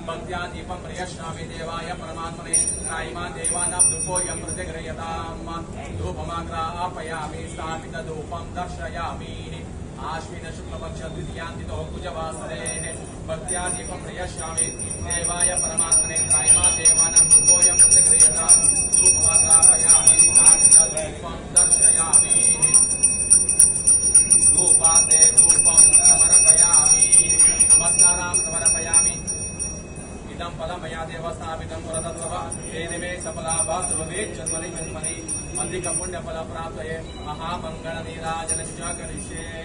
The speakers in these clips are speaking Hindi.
भक्त्या दीपं प्रयच्छामि देवाय परमात्मने त्रायिमा देवानां धूपोऽयं प्रतिगृह्यताम् धूपमाग्रापयामि स्थापितधूपं दर्शयामि आश्विन शुक्लपक्ष द्वितीयान्तितो कुजवासरे भक्त्या दीपं प्रयच्छामि देवाय परमात्मने त्रायिमा देवानां धूपोऽयं प्रतिगृह्यताम् धूपमाग्रापयामि स्थापितधूपं दर्शयामि धूपाते धूपं समर्पयामि नमस्कारां समर्पयामि इदं फलं मया देवस्थापितं पुरतत्व तेन मे सफलाभाद्रवे जन्मनि जन्मनि अधिकपुण्यफलप्राप्तये महामङ्गलनीराजनश्च करिष्ये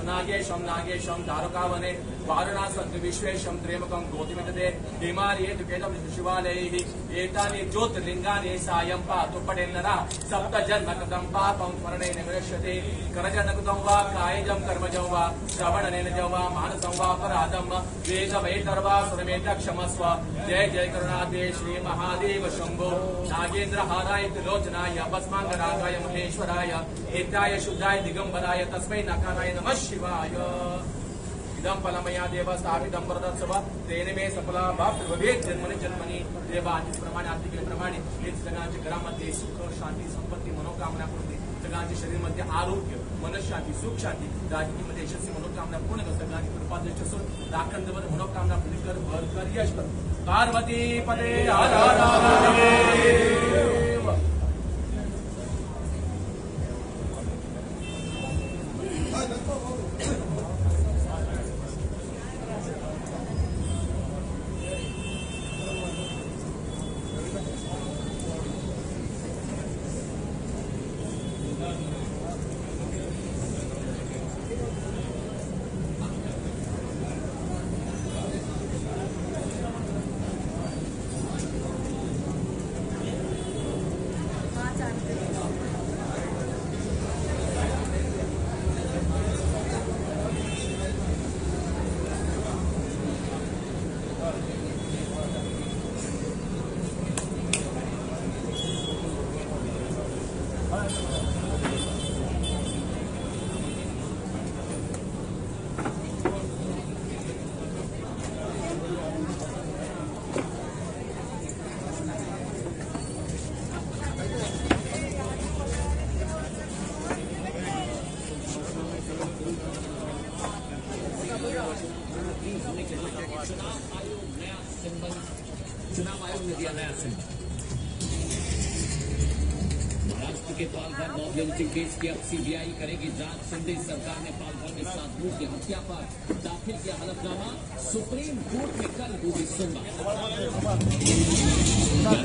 नागेशं नागेशं दारुकावने वारुणासं विश्वेशं त्र्यंबकं गोतिमिदते हिमालये तुकेदं शिवालयैः एतानि ज्योतिर्लिङ्गानि सायं पातु पठेन्नरा सप्तजन्मकृतं पापं स्मरणेन विनश्यते करजनकृतं वा कायजं कर्मजं वा श्रवणनेन च वा मानसं वा अपराधं वेदवैतर्वा सुरमेत क्षमस्व जय जय करुणादे श्री महादेव शंभो नागेन्द्रहाराय त्रिलोचनाय भस्मांगरागाय महेश्वराय नित्याय शुद्धाय दिगंबराय तस्मै नकाराय नमः शिवाय इदं फलमया देव स्थापितं वरदत्सव तेन मे सफला भवेत् जन्मनि जन्मनि देवादिस प्रमाणे आर्थिक प्रमाणे हेच सगळ्यांच्या घरामध्ये सुख शांती संपत्ती मनोकामना पूर्ती सगळ्यांच्या शरीरामध्ये आरोग्य मनशांती सुख शांती राजकीयमध्ये यशस्वी मनोकामना पूर्ण कर सगळ्यांची कृपा दृष्टी असून राखणदार मनोकामना पूर्ण कर भर कर यश कर पार्वती पदे हर हर महादेव चुनाव आयोग ने दिया नया सिंबल। महाराष्ट्र के पालघर मॉब लिंचिंग केस की अब सीबीआई करेगी जांच। शिंदे सरकार ने पालघर में साधुओं की हत्या पर दाखिल किया हलफनामा। सुप्रीम कोर्ट में कल होगी सुनवाई।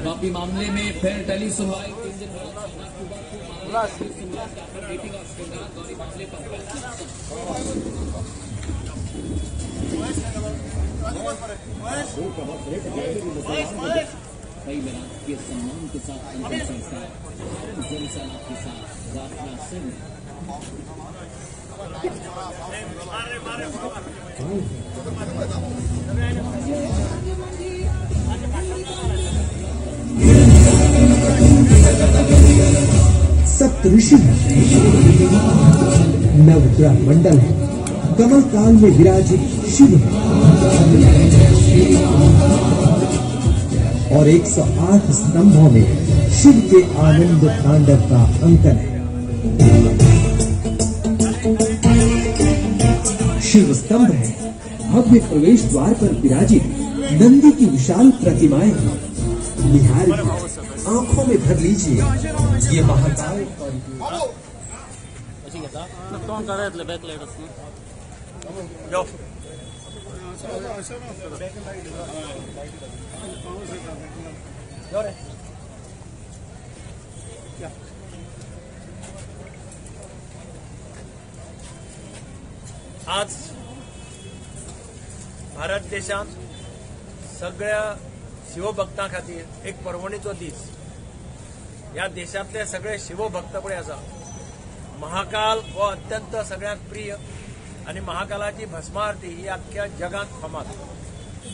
वापी मामले में फिर टली सुनवाई। 3 दिन बाद 14 अक्टूबर को मामले की सुनवाई। डॉक्टर बेटी और श्रृंगार गौरी मामले पर कई मिराज के सम्मान के साथ अंतिम संस्कार जनसेना के साथ राजनाथ सिंह। सप्तऋषि नवग्रह मंडल कमल काल में विराजित शिव और 108 स्तंभों में शिव के आनंद तांडव का अंकन है। शिव स्तंभ है, भव्य प्रवेश द्वार पर विराजित नंदी की विशाल प्रतिमाएं निहार आंखों में भर लीजिए ये महाकाल। आज भारत देशात सगळ्या शिवभक्तां खातीर एक पर्वणीचो दीस। ह्या देशातले सगळे शिवभक्त पळय आसा, महाकाल हो अत्यंत सगळ्यांक प्रिय आणि महाकालाची भस्म आरती ही अख्ख्या जगात फामाद।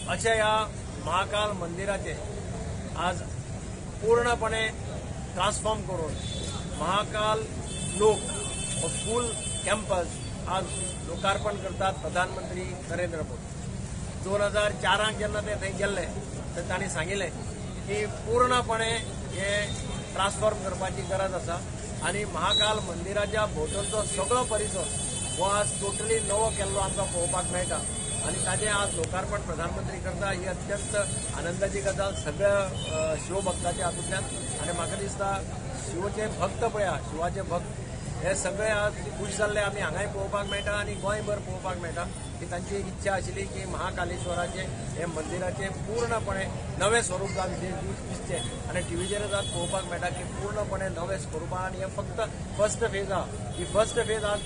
अशा ह्या महाकाल मंदिराचे आज पूर्णपणे ट्रान्सफॉर्म करून महाकाल लोक हो फूल कॅम्पस आज लोकार्पण करतात प्रधानमंत्री नरेंद्र मोदी। 2004 जेन्ना ते थंय गेल्ले तर तांणी सांगिल्लें की पूर्णपणे हे ट्रान्सफॉर्म करपाची गरज आसा आणि महाकाल मंदिराच्या भोंवतणचो सगळो परिसर हो आज टोटली नवो केल्लो आमकां पळोवपाक मेळटा आणि ताजें आज लोकार्पण प्रधानमंत्री करता ही अत्यंत आनंदाची गजाल सगळ्या शिवभक्ताच्या हातूंतल्यान। आणि म्हाका दिसता शिवचे भक्त पळया, शिवाचे भक्त हे सगळे आज खूश जाल्ले आमी हांगाय पळोवपाक मेळटा आणि गोंयभर पळोवपाक मेळटा की तांची एक इच्छा आशिल्ली की महाकालेश्वराचे हे मंदिराचे पूर्णपणे नवे स्वरूप जावन दिसचे आणि टीव्हीचेर आज पळोवपाक मेळटा की पूर्णपणे नवे स्वरूपान। आणि हे फक्त फर्स्ट फेज आहा, ही फर्स्ट फेज आज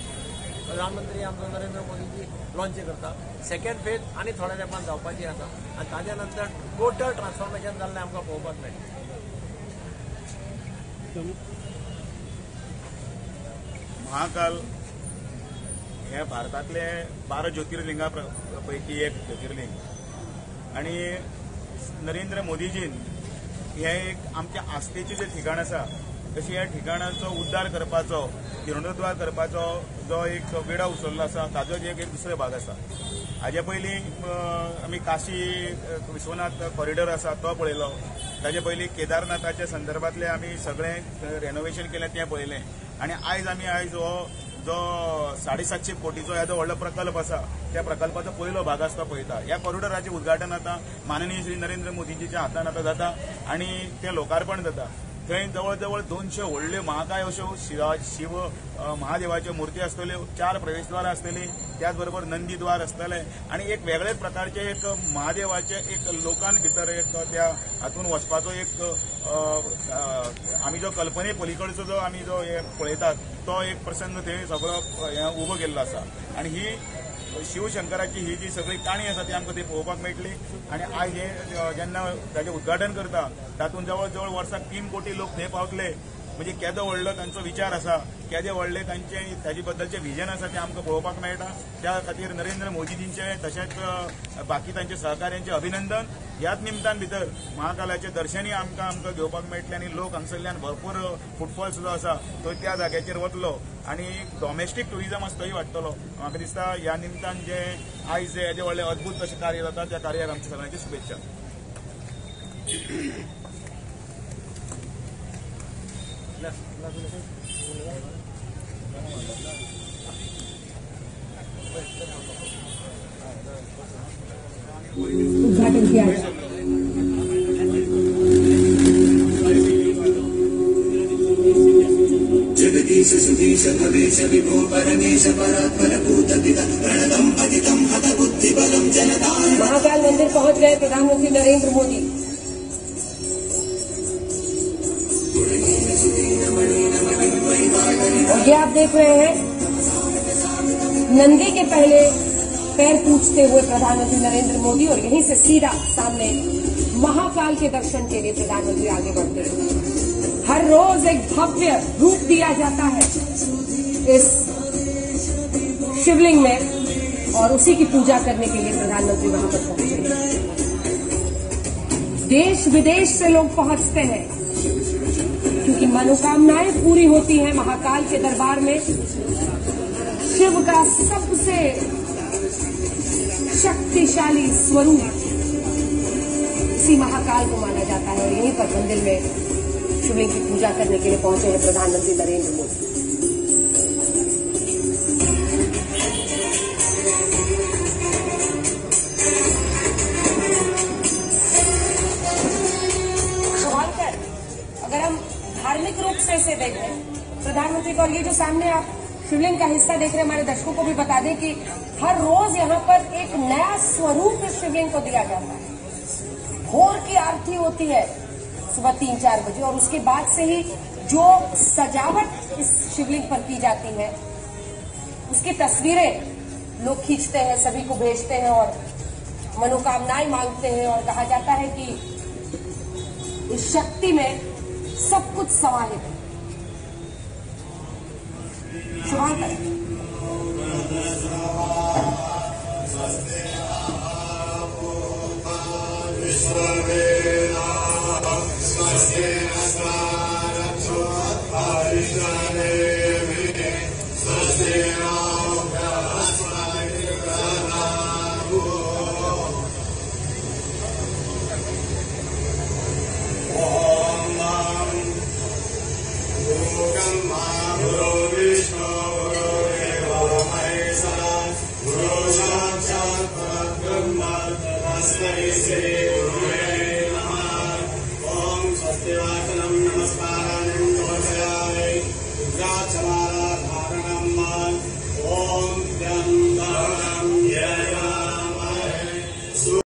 प्रधानमंत्री आमचो नरेंद्र मोदीजी लॉन्च करता। सेकंड फेज आणि थोड्या तेंपान जावपाची आसा आणि ताज्या नंतर टोटल ट्रान्सफॉर्मेशन जाल्लें आमकां पळोवपाक मेळटा। महाकाल हे भारतातले 12 ज्योतिर्लिंगा पैकी एक ज्योतिर्लिंग आणि नरेंद्र मोदीजीन हे एक आमच्या आस्थेचे जे ठिकाण आसा तशी ह्या ठिकाणाचो उद्धार करपाचो, जीर्णोद्वार करपाचो जो एक वेडा उचललो आसा ताजोच एक दुसरो भाग आसा। हाजे पयलीं आमी काशी विश्वनाथ कॉरिडॉर आसा तो पळयलो, ताजे पयलीं केदारनाथाच्या संदर्भातले आमी सगळें रेनोवेशन केलें तें पळयलें आणि आयज हो जो 750 कोटीचो येदो व्हडलो प्रकल्प आसा त्या प्रकल्पाचो पयलो भाग आसा तो पळयता। ह्या कॉरिडॉराचें उद्घाटन आतां माननीय श्री नरेंद्र मोदीजीच्या हातान आतां जाता आणि तें लोकार्पण जाता। थंय जवळ जवळ 200 व्हडल्यो महाकाय अश्यो शिव महादेवाच्यो मूर्ती आसतल्यो, 4 प्रवेशद्वारां आसतलीं, त्याच बरोबर नंदीद्वार आसतलें आणि एक वेगळेच प्रकारचे एक महादेवाचे एक लोकां भितर एक त्या हातून वचपाचो एक आमी जो कल्पने पलीकडचो जो आमी जो हे पळयतात तो एक प्रसंग थंय सगळो उबो केल्लो आसा। आणि ही शिवशंकराची ही जी सगळी काणी आसा ती आमकां ती पळोवपाक मेळटली। आणि आयज हे जेन्ना ताचें उद्घाटन करता तातूंत जवळ जवळ वर्साक 3 कोटी लोक थंय पावतले। म्हणजे केदो व्हडलो तांचो विचार आसा, केदे व्हडले ताजे बद्दलचे विजन आसा ते आमकां पळोवपाक मेळटा. त्या खातीर नरेंद्र मोदीजींचे तशेंच बाकी तांचे सहकाऱ्यांचे अभिनंदन. ह्याच निमतान भितर महाकालाचे दर्शनय आमकां घेवपाक मेळटलें आनी लोक हांगसरल्यान भरपूर फुटफॉल सुद्दां आसा तो त्या जाग्याचेर वतलो आनी डॉमेस्टीक टुरिजम आसा तोय वाडटलो. म्हाका दिसता ह्या निमतान जे आयज जे येदे व्हडले अद्भुत अशें कार्य जाता त्या कार्याक आमच्या सगळ्यांची शुभेच्छा. उद्घाटन किया जगदीश सुधीश भवेश विभो परमेश परात्पर भूत पिता प्रणतम पतितम हत बुद्धि बलम जनदान. महाकाल मंदिर पहुंच गए प्रधानमंत्री नरेंद्र मोदी. और ये आप देख रहे हैं नंदी के पहले पैर पूछते हुए प्रधानमंत्री नरेंद्र मोदी और यहीं से सीधा सामने महाकाल के दर्शन के लिए प्रधानमंत्री आगे बढ़ते हैं. हर रोज एक भव्य रूप दिया जाता है इस शिवलिंग में और उसी की पूजा करने के लिए प्रधानमंत्री वहां पर पहुंचे. देश विदेश से लोग पहुंचते हैं क्योंकि मनोकामनाएं पूरी होती हैं महाकाल के दरबार में. शिव का सबसे शक्तिशाली स्वरूप इसी महाकाल को माना जाता है और यहीं पर मंदिर में शिवलिंग की पूजा करने के लिए पहुंचे हैं प्रधानमंत्री नरेंद्र मोदी. अगर हम धार्मिक रूप से इसे देखें प्रधानमंत्री को, और ये जो सामने आप शिवलिंग का हिस्सा देख रहे हैं, हमारे दर्शकों को भी बता दें कि हर रोज यहाँ पर एक नया स्वरूप इस शिवलिंग को दिया जाता है. भोर की आरती होती है सुबह 3-4 बजे और उसके बाद से ही जो सजावट इस शिवलिंग पर की जाती है उसकी तस्वीरें लोग खींचते हैं, सभी को भेजते हैं और मनोकामनाएं मांगते हैं और कहा जाता है कि इस शक्ति में सब कुछ समाहित है. Say